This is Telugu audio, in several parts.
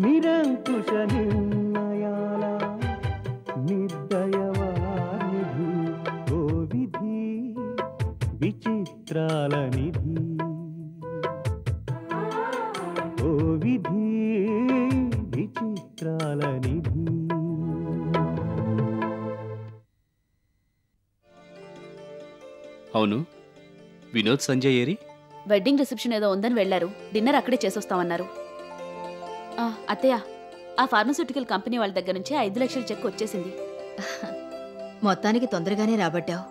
నిరంకుశ నిర్ణయాల నిర్దయవానిధి ఓ విధి విచిత్రాల నిధి ఓ విధి విచిత్రాల నిధి. అవును, వినోద్ సంజయ్ ఏరి? వెడ్డింగ్ రిసెప్షన్ ఏదో ఉందని వెళ్లారు. డిన్నర్ అక్కడే చేసొస్తామన్నారు. అత్తయ్య, ఆ ఫార్మస్యూటికల్ కంపెనీ వాళ్ళ దగ్గర నుంచి 5 లక్షల చెక్ వచ్చేసింది. మొత్తానికి తొందరగానే రాబట్టావు.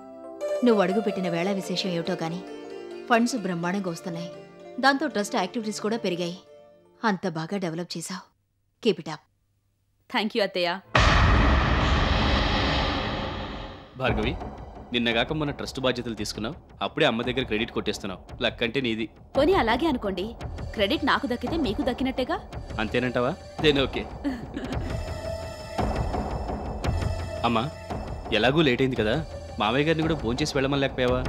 నువ్వు అడుగు పెట్టిన వేళ విశేషం ఏమిటో గాని ఫండ్స్ బ్రహ్మాండంగా వస్తున్నాయి. దాంతో ట్రస్ట్ యాక్టివిటీస్ కూడా పెరిగాయి. అంత బాగా డెవలప్ చేశావు. Keep it up. Thank you అత్తయ్య. భార్గవి, నిన్నగాక మొన్న ట్రస్ట్ బాధ్యతలు తీసుకున్నావు, అప్పుడే అమ్మ దగ్గర క్రెడిట్ కొట్టేస్తున్నావు. లక్ అంటే నీది. పోనీ అలాగే అనుకోండి. క్రెడిట్ నాకు దక్కితే మీకు దక్కినట్టేగా. అంతేనంటావా? దేని ఓకే. అమ్మా, ఎలాగూ లేట్ అయింది కదా, మామయ్య గారిని కూడా భోంచేసి వెళ్ళమని లేకపోయావా?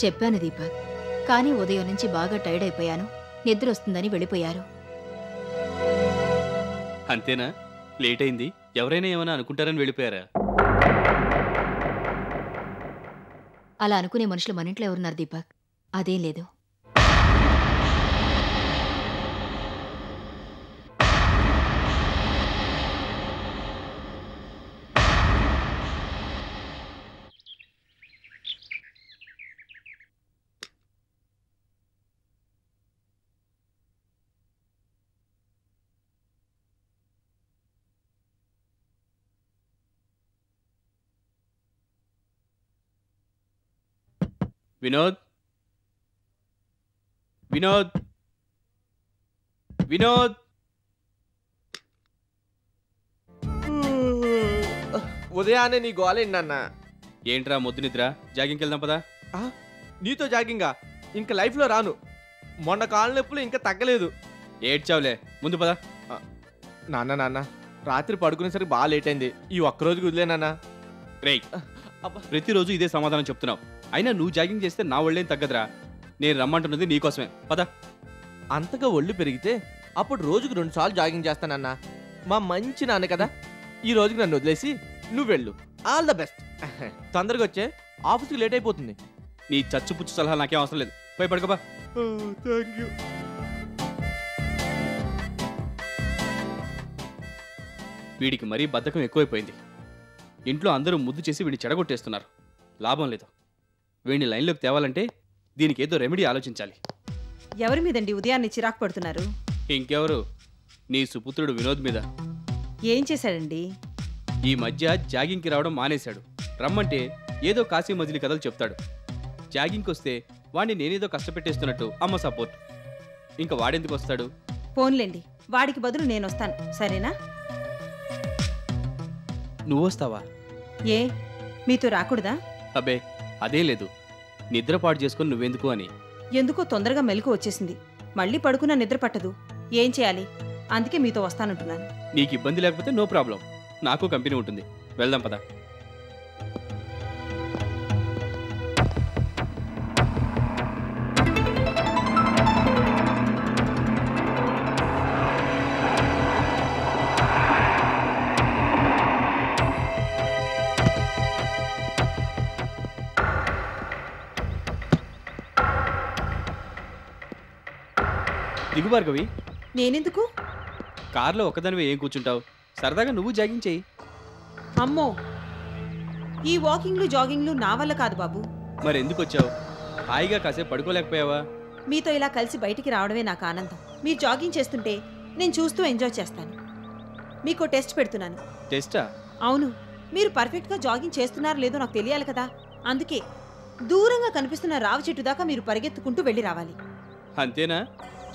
చెప్పాను దీపక్, కానీ ఉదయం నుంచి బాగా టైర్డ్ అయిపోయాను, నిద్ర వస్తుందని వెళ్ళిపోయారు. అంతేనా? లేట్ అయింది, ఎవరైనా ఏమైనా అనుకుంటారని వెళ్ళిపోయారా? అలా అనుకునే మనుషులు మన ఇంట్లో ఎవరున్నారు దీపక్? అదేం లేదు. వినోద్, వినోద్, వినోద్. ఉదయాన్నే నీ గోలేంటన్నా? ఏంట్రా మొద్దు నిద్ర? జాగింగ్కి వెళ్దాం పదా. నీతో జాగింగా? ఇంక లైఫ్లో రాను. మొన్న కాళ్ళ నొప్పులు ఇంకా తగ్గలేదు. ఏడ్చావులే, ముందు పదా. నాన్న రాత్రి పడుకునేసరికి బాగా లేట్ అయింది. ఈ ఒక్కరోజుకి వదిలేనన్నా. రేయ్, ప్రతిరోజు ఇదే సమాధానం చెప్తున్నావు. అయినా నువ్వు జాగింగ్ చేస్తే నా ఒళ్ళేం తగ్గదురా. నేను రమ్మంటున్నది నీకోసమే, పద. అంతగా ఒళ్ళు పెరిగితే అప్పుడు రోజుకు 2 సార్లు జాగింగ్ చేస్తానన్నా. మా మంచి నాన్న కదా. ఈ రోజుకి నన్ను వదిలేసి నువ్వు వెళ్ళు. All the best. తొందరగా వచ్చే, ఆఫీస్కి లేట్ అయిపోతుంది. నీ చచ్చుపుచ్చు సలహా నాకేం అవసరం లేదు. పోయి పడుకోబా. Thank you. వీడికి మరీ బద్ధకం ఎక్కువైపోయింది. ఇంట్లో అందరూ ముద్దు చేసి వీడిని చెడగొట్టేస్తున్నారు. లాభం లేదు. వీడిని లైన్లోకి తేవాలంటే దీనికి ఏదో రెమెడీ ఆలోచించాలి. ఎవరి మీదండి ఉదయాన్నే చిరాకు పడుతున్నారు? ఇంకెవరు, నీ సుపుత్రుడు వినోద్ మీద. ఏం చేశాడండి? ఈ మధ్య జాగింగ్కి రావడం మానేశాడు. రమ్మంటే ఏదో కాశీ మజిలీ కథలు చెప్తాడు. జాగింగ్కి వస్తే వాడిని నేనేదో కష్టపెట్టేస్తున్నట్టు అమ్మ సపోర్ట్. ఇంకా వాడెందుకు వస్తాడు? ఫోన్లేండి, వాడికి బదులు నేను వస్తాను, సరేనా? నువ్వు వస్తావా? ఏ, మీతో రాకూడదా? అబ్బే అదే లేదు, నిద్రపాటు చేసుకొని నువ్వెందుకు అని. ఎందుకో తొందరగా మెలకు వచ్చేసింది. మళ్ళీ పడుకున్నా నిద్ర పట్టదు. ఏం చేయాలి? అందుకే మీతో వస్తానంటున్నాను. నీకు ఇబ్బంది లేకపోతే నో ప్రాబ్లం, నాకు కంపెనీ ఉంటుంది. వెళ్దాం పద. దిగు భార్గవి. నేనెందుకు? కార్లో ఒక్కదానివే ఏం కూర్చుంటావు? సరదాగా నువ్వు జాగింగ్ చెయ్యి. అమ్మో, ఈ వాకింగ్లు జాగింగ్లు నా వల్ల కాదు బాబు. మరి ఎందుకు వచ్చావు? హాయిగా కాసేపు పడుకోలేకపోయావా? మీతో ఇలా కలిసి బయటికి రావడమే నాకు ఆనందం. మీరు జాగింగ్ చేస్తుంటే నేను చూస్తూ ఎంజాయ్ చేస్తాను. మీకు టెస్ట్ పెడుతున్నాను. టెస్టా? అవును, మీరు పర్ఫెక్ట్గా జాగింగ్ చేస్తున్నారో లేదో నాకు తెలియాలి కదా. అందుకే దూరంగా కనిపిస్తున్న రావి చెట్టు దాకా మీరు పరిగెత్తుకుంటూ వెళ్ళి రావాలి. అంతేనా?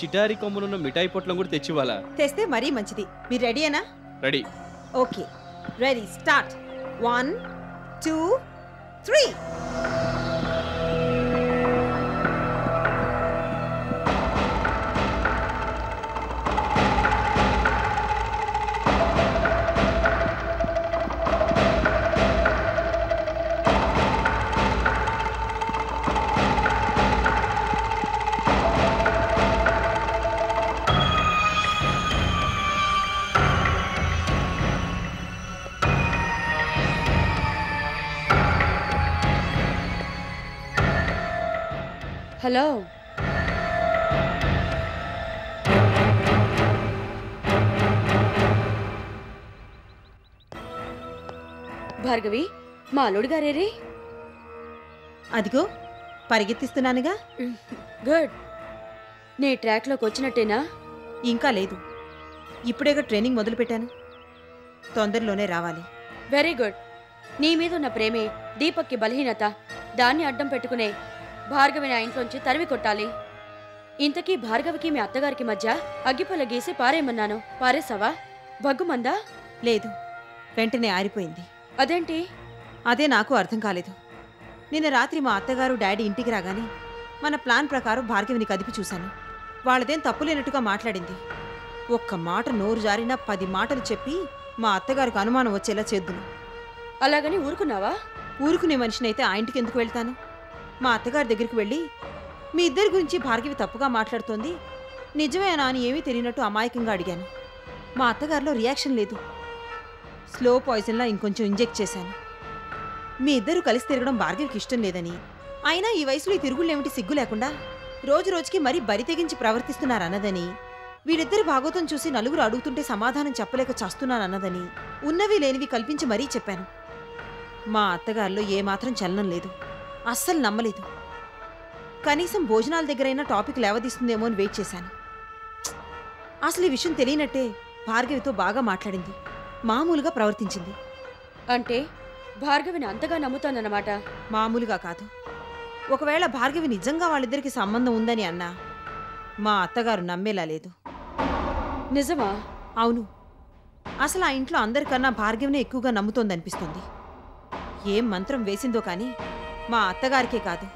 చిటారి కొమ్మునున్న మిఠాయి పొట్లం కూడా తెచ్చివ్వాలా? తెస్తే మరీ మంచిది. మీరు రెడీయేనా? Ready. Okay, ready, start. 1 2 3. Hello Bhargavi, మా అల్లుడు గారేరే? అదిగో పరిగెత్తిస్తున్నానుగా. గుడ్. నీ ట్రాక్లోకి వచ్చినట్టేనా? ఇంకా లేదు, ఇప్పుడేగా ట్రైనింగ్ మొదలుపెట్టాను. తొందరలోనే రావాలి. Very good. నీ మీద ఉన్న ప్రేమే దీపక్కి బలహీనత. దాన్ని అడ్డం పెట్టుకునే భార్గవిని ఆ ఇంట్లోంచి తరిమి కొట్టాలి. ఇంతకీ భార్గవికి మీ అత్తగారికి మధ్య అగ్గిపుల్ల గీసి పారేయమన్నాను. పారేసావా? బగ్గుమందా? లేదు, వెంటనే ఆరిపోయింది. అదేంటి? అదే నాకు అర్థం కాలేదు. నిన్న రాత్రి మా అత్తగారు డాడీ ఇంటికి రాగానే మన ప్లాన్ ప్రకారం భార్గవిని కదిపి చూశాను. వాళ్ళదేం తప్పులేనట్టుగా మాట్లాడింది. ఒక్క మాట నోరు జారినా 10 మాటలు చెప్పి మా అత్తగారికి అనుమానం వచ్చేలా చేద్దును. అలాగని ఊరుకున్నావా? ఊరుకునే మనిషినైతే ఆ ఇంటికి ఎందుకు వెళ్తాను? మా అత్తగారి దగ్గరికి వెళ్ళి మీ ఇద్దరి గురించి భార్గవి తప్పుగా మాట్లాడుతోంది, నిజమేనా అని ఏమీ తెలియనట్టు అమాయకంగా అడిగాను. మా అత్తగారిలో రియాక్షన్ లేదు. స్లో పాయిజన్లా ఇంకొంచెం ఇంజెక్ట్ చేశాను. మీ ఇద్దరు కలిసి తిరగడం భార్గవికి ఇష్టం లేదని, అయినా ఈ వయసులో ఈ తిరుగుళ్ళేమిటి సిగ్గు లేకుండా రోజు రోజుకి మరీ బరి తెగించి ప్రవర్తిస్తున్నారన్నదని, వీడిద్దరి భాగోతం చూసి నలుగురు అడుగుతుంటే సమాధానం చెప్పలేక చస్తున్నానన్నదని, ఉన్నవి లేనివి కల్పించి మరీ చెప్పాను. మా అత్తగారిలో ఏమాత్రం చలనం లేదు. అస్సలు నమ్మలేదు. కనీసం భోజనాల దగ్గరైనా టాపిక్ లేవదీస్తుందేమో అని వెయిట్ చేశాను. అసలు ఈ విషయం తెలియనట్టే భార్గవితో బాగా మాట్లాడింది, మామూలుగా ప్రవర్తించింది. అంటే భార్గవిని అంతగా నమ్ముతోందన్నమాట? మామూలుగా కాదు. ఒకవేళ భార్గవి నిజంగా వాళ్ళిద్దరికి సంబంధం ఉందని అన్నా మా అత్తగారు నమ్మేలా లేదు. నిజమా? అవును. అసలు ఆ ఇంట్లో అందరికన్నా భార్గవినే ఎక్కువగా నమ్ముతోందనిపిస్తుంది. ఏం మంత్రం వేసిందో కానీ మా అత్తగారికే కాదు,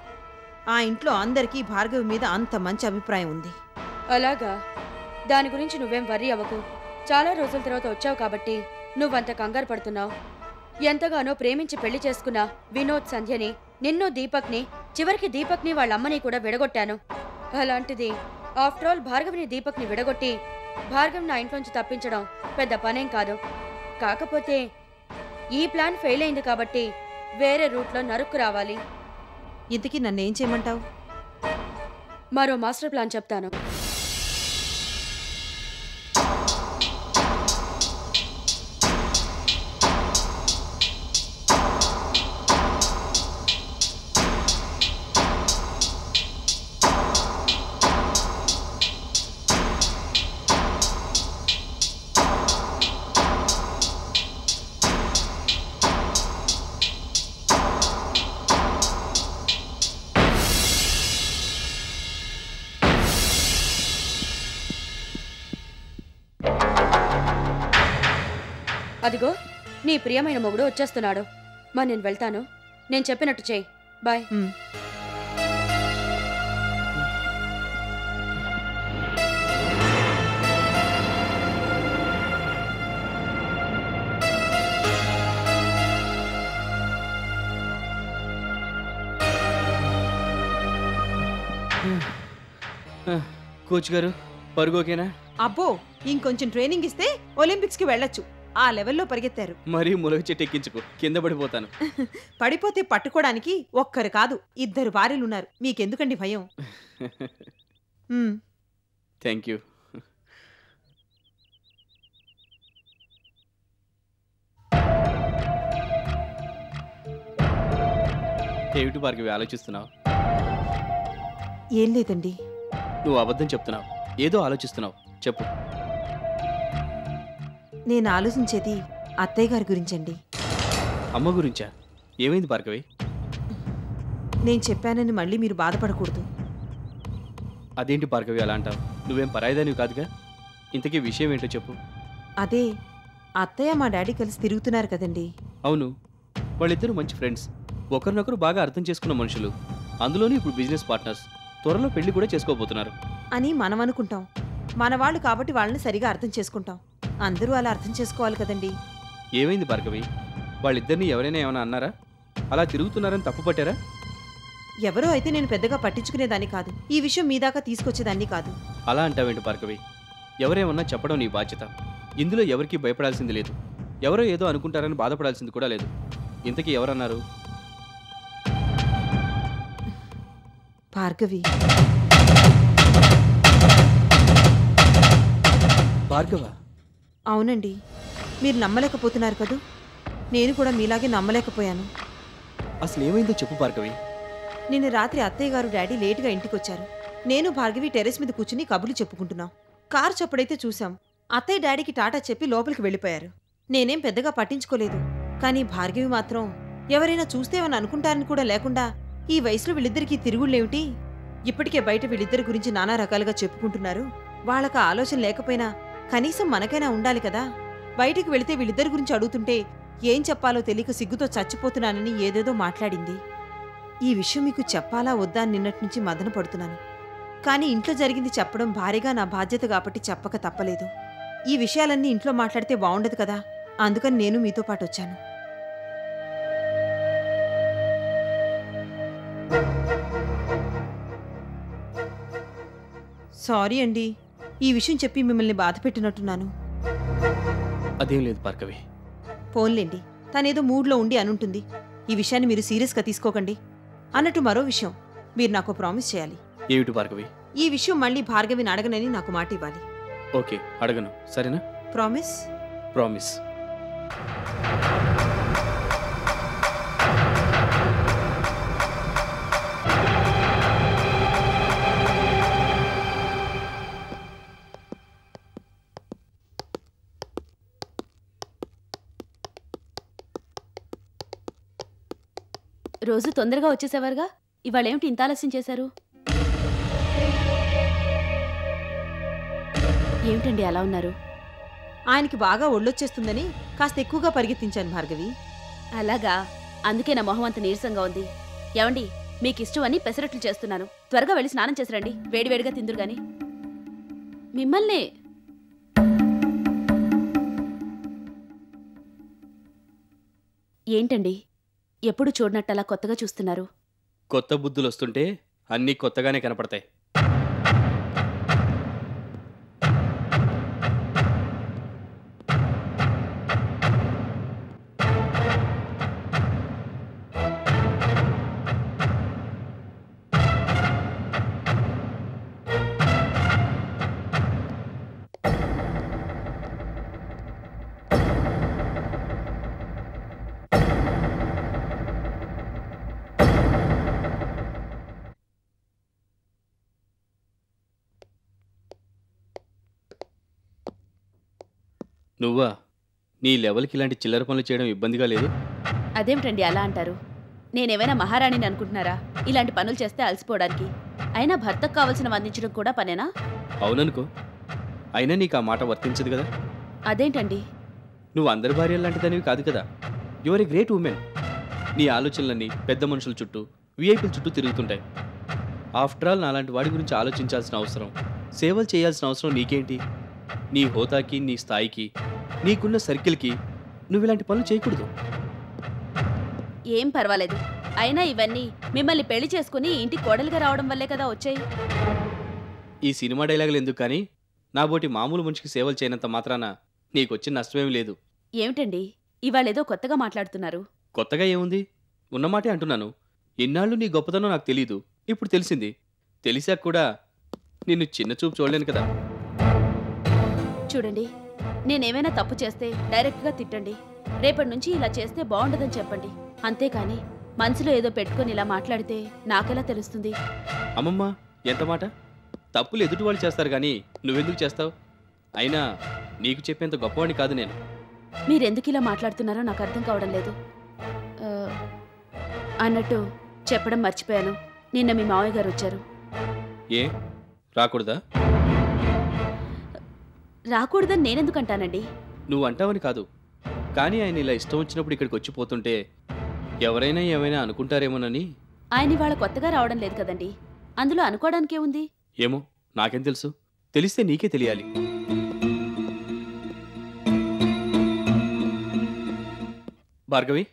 ఆ ఇంట్లో అందరికీ భార్గవి మీద అంత మంచి అభిప్రాయం ఉంది. అలాగా? దాని గురించి నువ్వేం వర్రీ అవ్వకు. చాలా రోజుల తర్వాత వచ్చావు కాబట్టి నువ్వంత కంగారు పడుతున్నావు. ఎంతగానో ప్రేమించి పెళ్లి చేసుకున్న వినోద్, సంధ్యని, నిన్ను, దీపక్ని, చివరికి దీపక్ని వాళ్ళమ్మని కూడా విడగొట్టాను. అలాంటిది ఆఫ్టర్ ఆల్ భార్గవిని, దీపక్ని విడగొట్టి భార్గవిని నా ఇంట్లోంచి తప్పించడం పెద్ద పనేం కాదు. కాకపోతే ఈ ప్లాన్ ఫెయిల్ అయింది కాబట్టి వేరే రూట్లో నరుక్కు రావాలి. ఇంతకీ నన్నేం చేయమంటావు? మరో మాస్టర్ ప్లాన్ చెప్తాను. అదిగో నీ ప్రియమైన మొగుడు వచ్చేస్తున్నాడు. మరి నేను వెళ్తాను. నేను చెప్పినట్టు చేయి. బాయ్. కోచ్ గారు, పరుగోకేనా? అబ్బో, ఇంకొంచెం ట్రైనింగ్ ఇస్తే ఒలింపిక్స్కి వెళ్ళొచ్చు. ఆ లెవెల్లో పరిగెత్తారు. మరీ ములగ చెట్టు ఎక్కించుకో, కింద పడిపోతాను. పడిపోతే పట్టుకోవడానికి ఒక్కరు కాదు 2 భార్యలున్నారు. మీకెందుకండి భయం? Thank you. ఏమిటి భార్గవి ఆలోచిస్తున్నావు? ఏం లేదండి. నువ్వు అబద్ధం చెప్తున్నావు, ఏదో ఆలోచిస్తున్నావు. చెప్పు. నేను ఆలోచించేది అత్తయ్య గారి గురించండి. అమ్మ గురించా? ఏమైంది భార్గవి? నేను చెప్పానని మళ్ళీ మీరు బాధపడకూడదు. అదేంటి భార్గవి అలా అంటావు? నువ్వేం పరాయిదానివి కాదుగా. ఇంతకీ విషయం ఏంటో చెప్పు. అదే, అత్తయ్య మా డాడీ కలిసి తిరుగుతున్నారు కదండి. అవును, వాళ్ళిద్దరూ మంచి ఫ్రెండ్స్, ఒకరినొకరు బాగా అర్థం చేసుకున్న మనుషులు. అందులోనూ ఇప్పుడు బిజినెస్ పార్ట్నర్స్. త్వరలో పెళ్లి కూడా చేసుకోబోతున్నారు అని మనం అనుకుంటాం. మన వాళ్ళు కాబట్టి వాళ్ళని సరిగా అర్థం చేసుకుంటాం. అందరూ అలా అర్థం చేసుకోవాలి కదండి. ఏమైంది భార్గవి? వాళ్ళిద్దరిని ఎవరైనా ఏమైనా అన్నారా? అలా తిరుగుతున్నారని తప్పు పట్టారా? ఎవరో అయితే నేను పెద్దగా పట్టించుకునేదాన్ని కాదు. ఈ విషయం మీ దాకా తీసుకొచ్చేదాన్ని కాదు. అలా అంటావేంటి భార్గవి? ఎవరేమన్నా చెప్పడం నీ బాధ్యత. ఇందులో ఎవరికీ భయపడాల్సింది లేదు. ఎవరో ఏదో అనుకుంటారని బాధపడాల్సింది కూడా లేదు. ఇంతకీ ఎవరన్నారు? భార్గవి. భార్గవ అవునండి, మీరు నమ్మలేకపోతున్నారు కదూ. నేను కూడా మీలాగే నమ్మలేకపోయాను. అసలు ఏమైందో చెప్పు భార్గవి. నిన్న రాత్రి అత్తయ్య గారు డాడీ లేటుగా ఇంటికొచ్చారు. నేను భార్గవి టెర్రస్ మీద కూర్చుని కబుర్లు చెప్పుకుంటున్నాం. కారు చప్పుడైతే చూశాం. అత్తయ్య డాడీకి టాటా చెప్పి లోపలికి వెళ్ళిపోయారు. నేనేం పెద్దగా పట్టించుకోలేదు. కానీ భార్గవి మాత్రం ఎవరైనా చూస్తేవని అనుకుంటారని కూడా లేకుండా ఈ వయసులో వీళ్ళిద్దరికీ తిరుగుళ్ళేమిటి? ఇప్పటికే బయట వీళ్ళిద్దరి గురించి నానా రకాలుగా చెప్పుకుంటున్నారు. వాళ్ళకి ఆలోచన లేకపోయినా కనీసం మనకైనా ఉండాలి కదా. బయటికి వెళితే వీళ్ళిద్దరి గురించి అడుగుతుంటే ఏం చెప్పాలో తెలియక సిగ్గుతో చచ్చిపోతున్నానని ఏదేదో మాట్లాడింది. ఈ విషయం మీకు చెప్పాలా వద్దా అని నిన్నటి నుంచి మదన పడుతున్నాను. కానీ ఇంట్లో జరిగింది చెప్పడం భారీగా నా బాధ్యత కాబట్టి చెప్పక తప్పలేదు. ఈ విషయాలన్నీ ఇంట్లో మాట్లాడితే బాగుండదు కదా, అందుకని నేను మీతో పాటు వచ్చాను. సారీ అండి, ఈ విషయం చెప్పి మిమ్మల్ని బాధ పెట్టినట్టున్నాను. అదేం లేదు భార్గవి. పోన్లేండి, తనేదో మూడ్లో ఉండి అనుంటుంది. ఈ విషయాన్ని మీరు సీరియస్గా తీసుకోకండి. అన్నట్టు మరో విషయం, మీరు నాకు ప్రామిస్ చేయాలి. ఏమిటి భార్గవి? ఈ విషయం మళ్ళీ భార్గవిని అడగనని నాకు మాట ఇవ్వాలి. ఓకే, అడగను. సరేనా? ప్రామిస్? ప్రామిస్. రోజు తొందరగా వచ్చేసేవారుగా, ఇవాళ ఏమిటి ఇంత ఆలస్యం చేశారు? ఏమిటండి అలా ఉన్నారు? ఆయనకి బాగా ఒళ్ళొచ్చేస్తుందని కాస్త ఎక్కువగా పరిగెత్తించాను భార్గవి. అలాగా, అందుకే నా మొహం అంత నీరసంగా ఉంది. ఏమండి, మీకు ఇష్టం అని పెసరట్లు చేస్తున్నాను. త్వరగా వెళ్ళి స్నానం చేసిరండి, వేడివేడిగా తిందురు గాని. మిమ్మల్ని ఏంటండి ఎప్పుడు చూడనట్టలా కొత్తగా చూస్తున్నారు? కొత్త బుద్ధులు వస్తుంటే అన్నీ కొత్తగానే కనపడతాయి. నువ్వా? నీ లెవెల్కి ఇలాంటి చిల్లర పనులు చేయడం ఇబ్బందిగా లేదు? అదేమిటండి అలా అంటారు? నేనేమైనా మహారాణిని అనుకుంటున్నారా ఇలాంటి పనులు చేస్తే అలసిపోవడానికి? అయినా భర్తకు కావలసిన అందించడం కూడా పనేనా? అవుననుకో, అయినా నీకు ఆ మాట వర్తించదు కదా. అదేంటండి? నువ్వు అందరి భార్య లాంటిదనివి కాదు కదా. Your a great women. నీ ఆలోచనలన్నీ పెద్ద మనుషుల చుట్టూ, విఐపీల చుట్టూ తిరుగుతుంటాయి. ఆఫ్టర్ ఆల్ నాలాంటి వాడి గురించి ఆలోచించాల్సిన అవసరం, సేవలు చేయాల్సిన అవసరం నీకేంటి? నీ హోదాకి, నీ స్థాయికి, నీకున్న సర్కిల్కి నువ్వు ఇలాంటి పనులు చేయకూడదు. ఏం పర్వాలేదు. అయినా ఇవన్నీ మిమ్మల్ని పెళ్లి చేసుకుని ఇంటి కోడలుగా రావడం వల్లే కదా వచ్చాయి. ఈ సినిమా డైలాగులు ఎందుకు కానీ, నాబోటి మామూలు మనిషికి సేవలు చేయనంత మాత్రాన నీకొచ్చిన నష్టమేం లేదు. ఏమిటండి ఇవాళేదో కొత్తగా మాట్లాడుతున్నారు? కొత్తగా ఏముంది, ఉన్నమాటే అంటున్నాను. ఎన్నాళ్ళు నీ గొప్పతనం నాకు తెలీదు, ఇప్పుడు తెలిసింది. తెలిసాక కూడా నిన్ను చిన్న చూపు చూడలేను కదా. చూడండి, నేనేమైనా తప్పు చేస్తే డైరెక్ట్గా తిట్టండి. రేపటి నుంచి ఇలా చేస్తే బాగుండదని చెప్పండి. అంతేకాని మనసులో ఏదో పెట్టుకొని ఇలా మాట్లాడితే నాకెలా తెలుస్తుంది? అమ్మమ్మ, ఎంత మాట! తప్పులు ఎదుటి వాళ్ళు చేస్తారు కానీ నువ్వెందుకు చేస్తావు? అయినా నీకు చెప్పేంత గొప్పవాడిని కాదు నేను. మీరెందుకు ఇలా మాట్లాడుతున్నారో నాకు అర్థం కావడం లేదు. అన్నట్టు చెప్పడం మర్చిపోయాను, నిన్న మీ మావయ్య గారు వచ్చారు. ఏ రాకూడదా? రాకూడదని నేనెందుకు అంటానండి? నువ్వు అంటావని కాదు, కానీ ఆయన ఇలా ఇష్టం వచ్చినప్పుడు ఇక్కడికి వచ్చిపోతుంటే ఎవరైనా ఏమైనా అనుకుంటారేమోనని. ఆయన ఇవాళ కొత్తగా రావడం లేదు కదండి, అందులో అనుకోవడానికే ఉంది. ఏమో, నాకేం తెలుసు? తెలిస్తే నీకే తెలియాలి. భార్గవి,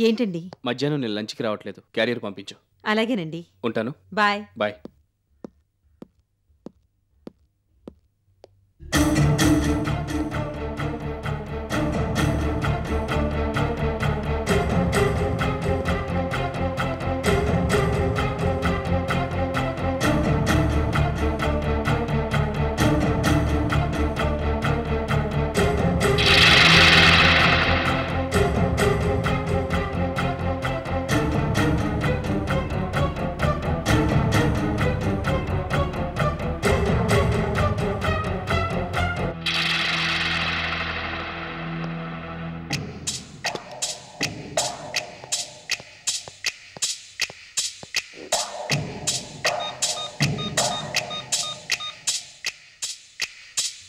ఏంటండి? మధ్యాహ్నం నేను లంచ్కి రావట్లేదు, క్యారియర్ పంపించు. అలాగేనండి, ఉంటాను. బాయ్. బాయ్.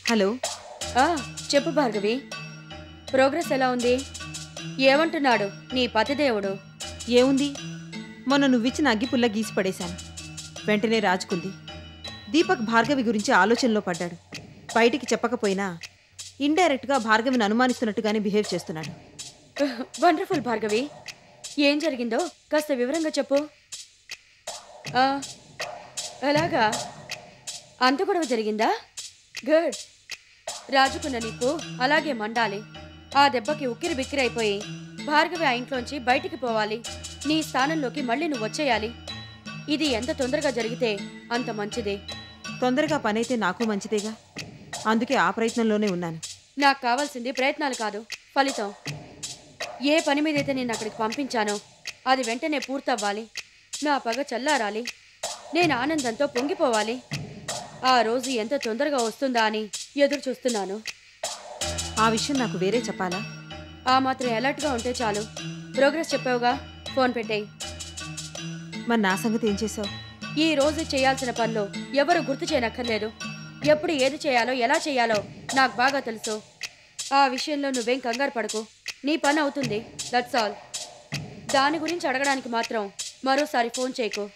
హలో. చెప్పు భార్గవి, ప్రోగ్రెస్ ఎలా ఉంది? ఏమంటున్నాడు నీ పతిదేవుడు? ఏముంది, మొన్న నువ్విచ్చిన అగ్గిపుల్ల గీసి పడేశాను. వెంటనే రాజుకుంది. దీపక్ భార్గవి గురించి ఆలోచనలో పడ్డాడు. బయటికి చెప్పకపోయినా ఇండైరెక్ట్గా భార్గవిని అనుమానిస్తున్నట్టుగానే బిహేవ్ చేస్తున్నాడు. వండర్ఫుల్ భార్గవి, ఏం జరిగిందో కాస్త వివరంగా చెప్పు. అలాగా, అంత గొడవ జరిగిందా? గుడ్. రాజుకున్న నీకు అలాగే మండాలి. ఆ దెబ్బకి ఉక్కిరి బిక్కిరి అయిపోయి భార్గవి ఆ ఇంట్లోంచి బయటికి పోవాలి. నీ స్థానంలోకి మళ్ళీ నువ్వు వచ్చేయాలి. ఇది ఎంత తొందరగా జరిగితే అంత మంచిదే. తొందరగా పనైతే నాకు మంచిదేగా, అందుకే ఆ ప్రయత్నంలోనే ఉన్నాను. నాకు కావాల్సింది ప్రయత్నాలు కాదు, ఫలితం. ఏ పని మీదైతే నేను అక్కడికి పంపించానో అది వెంటనే పూర్తవ్వాలి. నా పగ చల్లారాలి. నేను ఆనందంతో పొంగిపోవాలి. ఆ రోజు ఎంత తొందరగా వస్తుందా అని ఎదురు చూస్తున్నాను. ఆ విషయం నాకు వేరే చెప్పాలా? ఆ మాత్రం అలర్ట్గా ఉంటే చాలు. ప్రోగ్రెస్ చెప్పావుగా, ఫోన్ పెట్టేయి. మరి నా సంగతి ఏం చేసావు? ఈ రోజు చేయాల్సిన పనులు ఎవరు గుర్తు చేయనక్కర్లేదు. ఎప్పుడు ఏది చేయాలో ఎలా చేయాలో నాకు బాగా తెలుసు. ఆ విషయంలో నువ్వేం కంగారు పడకు, నీ పని అవుతుంది. That's all. దాని గురించి అడగడానికి మాత్రం మరోసారి ఫోన్ చేయకు.